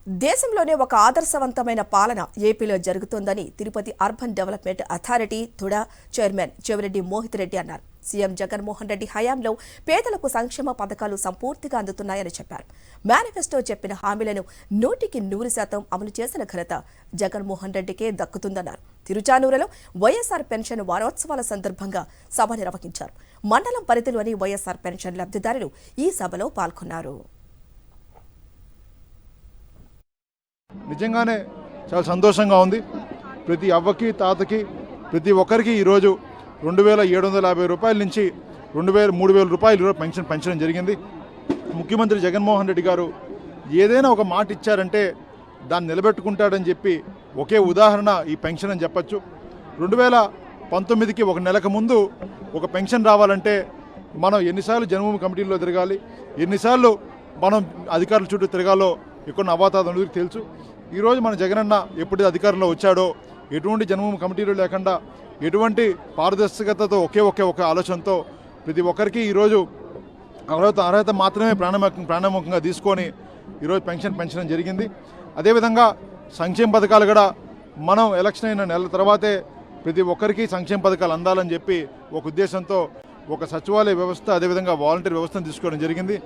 దేశంలోనే ఒక ఆదర్శవంతమైన పాలన ఏపీలో జరుగుతోందని Tirupati urban development authority TUDA chairman Chevireddy Mohit Reddy అన్నారు. సీఎం జగన్మోహన్ రెడ్డి హయాంలో పేదలకు సంక్షేమ పథకాలు సంపూర్తిగా అందుతున్నాయని చెప్పారు. మేనిఫెస్టో చెప్పిన హామీలను 100% అమలు చేసిన ఘనత జగన్మోహన్ రెడ్డికే దక్కుతుందన్నారు. తిరుచానూరులో వైఎస్ఆర్ పెన్షన్ వారోత్సవాల సందర్భంగా సభ నిర్వహించారు. మండలం పరిధిలోని వైఎస్ఆర్ పెన్షన్ లబ్ధిదారులు ఈ సభలో పాల్గొన్నారు. నిజంగానే చాలా సంతోషంగా ఉంది. ప్రతి అవ్వకి తాతకి ప్రతి ఒక్కరికి ఈరోజు 2750 రూపాయల నుంచి 3000 రూపాయలు పెంచడం జరిగింది. ముఖ్యమంత్రి జగన్మోహన్ రెడ్డి గారు ఏదైనా ఒక మాట ఇచ్చారంటే దాన్ని నిలబెట్టుకుంటాడని చెప్పి ఒకే ఉదాహరణ ఈ పెన్షన్ అని చెప్పచ్చు. 2019కి ఒక నెలకు ముందు ఒక పెన్షన్ రావాలంటే మనం ఎన్నిసార్లు జన్మభూమి కమిటీల్లో తిరగాలి, ఎన్నిసార్లు మనం అధికారుల చుట్టూ తిరగాలో ఎక్కువ అవాతాదనులకు తెలుసు. ఈరోజు మన జగనన్న ఎప్పుడు అధికారంలో వచ్చాడో ఎటువంటి జన్మభూమి కమిటీలు లేకుండా ఎటువంటి పారదర్శకతతో ఒకే ఒక ఆలోచనతో ప్రతి ఒక్కరికి ఈరోజు అర్హత మాత్రమే ప్రాణముఖంగా తీసుకొని ఈరోజు పెంచడం జరిగింది. అదేవిధంగా సంక్షేమ పథకాలు కూడా మనం ఎలక్షన్ అయిన నెల తర్వాతే ప్రతి ఒక్కరికి సంక్షేమ పథకాలు అందాలని చెప్పి ఒక ఉద్దేశంతో ఒక సచివాలయ వ్యవస్థ అదేవిధంగా వాలంటీర్ వ్యవస్థను తీసుకోవడం జరిగింది.